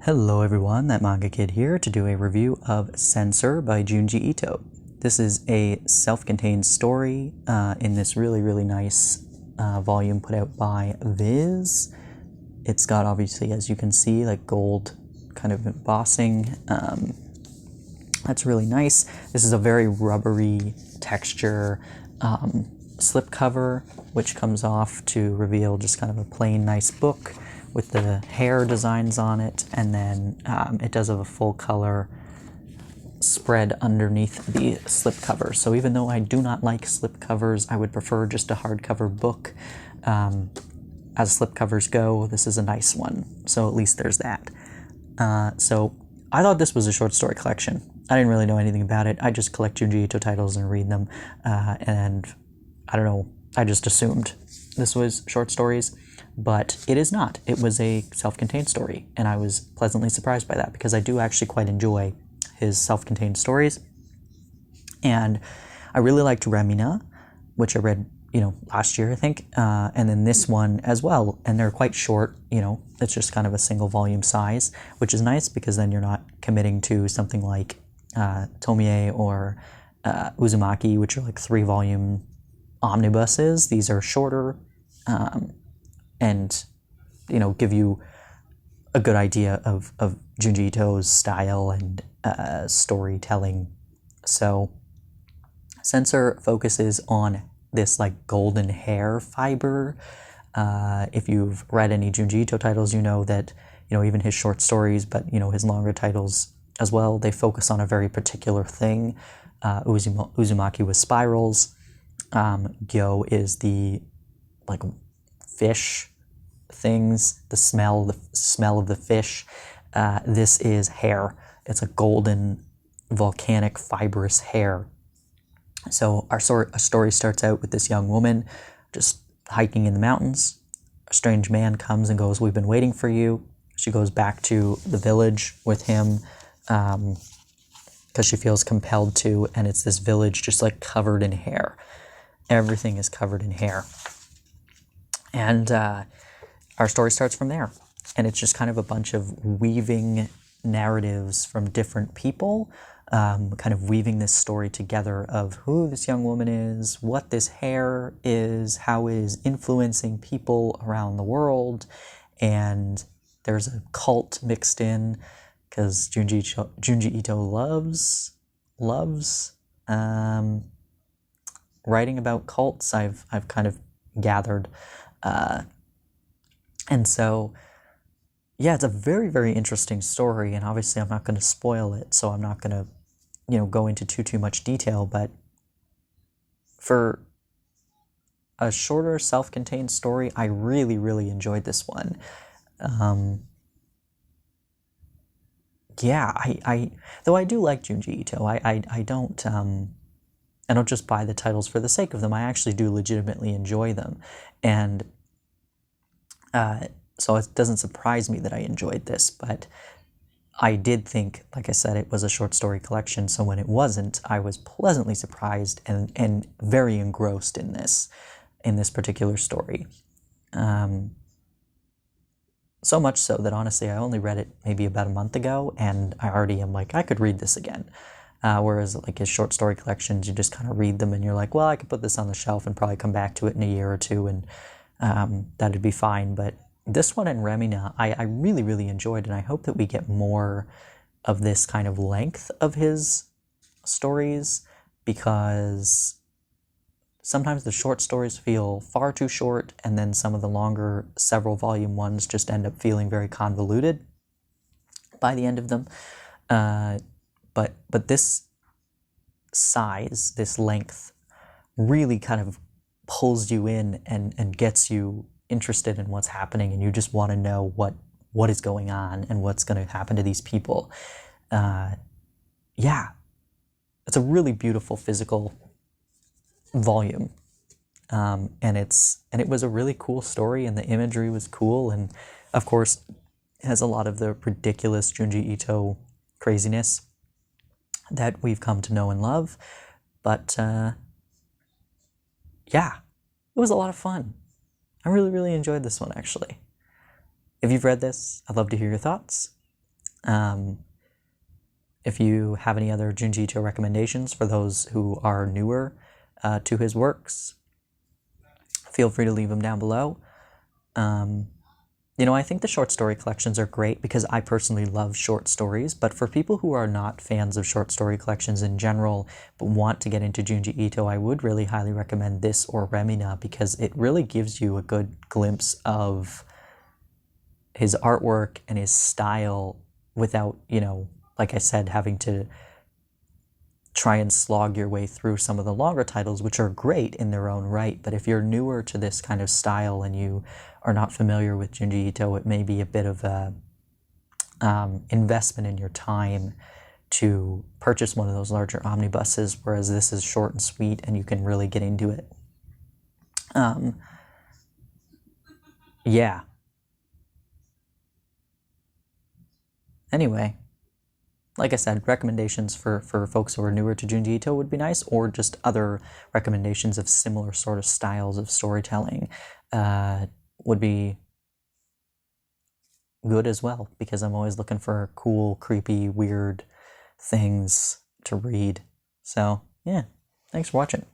Hello everyone, that Manga Kid here to do a review of Censor by Junji Ito. This is a self-contained story in this really nice volume put out by Viz. It's got, obviously, as you can see, like gold kind of embossing. That's really nice. This is a very rubbery texture slipcover, which comes off to reveal just kind of a plain nice book with the hair designs on it, and then it does have a full color spread underneath the slipcover. So even though I do not like slipcovers, I would prefer just a hardcover book. As slipcovers go, this is a nice one, so at least there's that. So I thought this was a short story collection. I didn't really know anything about it. I just collect Junji Ito titles and read them, and I don't know, I just assumed this was short stories. But it is not. It was a self-contained story, and I was pleasantly surprised by that because I do actually quite enjoy his self-contained stories. And I really liked Remina, which I read, last year, I think, and then this one as well. And they're quite short, it's just kind of a single volume size, which is nice because then you're not committing to something like Tomie or Uzumaki, which are like 3-volume omnibuses. These are shorter, and give you a good idea of Junji Ito's style and storytelling. So Censor focuses on this like golden hair fiber. If you've read any Junji Ito titles, you know that even his short stories, but his longer titles as well, they focus on a very particular thing. Uzumaki was spirals. Gyo is the like fish things, the smell of the fish. This is hair. It's a golden, volcanic, fibrous hair. So our story starts out with this young woman just hiking in the mountains. A strange man comes and goes, "We've been waiting for you." She goes back to the village with him because she feels compelled to, and it's this village just like covered in hair. Everything is covered in hair. And our story starts from there, and it's just kind of a bunch of weaving narratives from different people, kind of weaving this story together of who this young woman is, what this hair is, how it is influencing people around the world, and there's a cult mixed in because Junji Ito loves writing about cults. I've kind of gathered. And so, yeah, it's a very interesting story, and obviously I'm not going to spoil it, so I'm not going to, go into too much detail, but for a shorter self-contained story, I really enjoyed this one. Yeah, though I do like Junji Ito, I don't just buy the titles for the sake of them. I actually do legitimately enjoy them, and so it doesn't surprise me that I enjoyed this, but I did think, like I said, it was a short story collection, so when it wasn't, I was pleasantly surprised and very engrossed in this particular story. So much so that, honestly, I only read it maybe about a month ago, and I already am like, I could read this again. Whereas like his short story collections, you just kind of read them and you're like, well, I could put this on the shelf and probably come back to it in a year or two, and that'd be fine. But this one and Remina, I really enjoyed, and I hope that we get more of this kind of length of his stories, because sometimes the short stories feel far too short, and then some of the longer several volume ones just end up feeling very convoluted by the end of them. But this size, this length, really kind of pulls you in and gets you interested in what's happening, and you just want to know what is going on and what's going to happen to these people. Yeah, it's a really beautiful physical volume, and it was a really cool story, and the imagery was cool, and of course it has a lot of the ridiculous Junji Ito craziness that we've come to know and love. But yeah, it was a lot of fun. I really enjoyed this one, actually. If you've read this, I'd love to hear your thoughts. If you have any other Junji Ito recommendations for those who are newer to his works, feel free to leave them down below. I think the short story collections are great because I personally love short stories, but for people who are not fans of short story collections in general, but want to get into Junji Ito, I would really highly recommend this or Remina because it really gives you a good glimpse of his artwork and his style without, like I said, having to try and slog your way through some of the longer titles, which are great in their own right. But if you're newer to this kind of style and you are not familiar with Junji Ito, it may be a bit of a investment in your time to purchase one of those larger omnibuses, whereas this is short and sweet and you can really get into it. Yeah. Anyway, like I said, recommendations for folks who are newer to Junji Ito would be nice, or just other recommendations of similar sort of styles of storytelling would be good as well, because I'm always looking for cool, creepy, weird things to read. So, yeah, thanks for watching.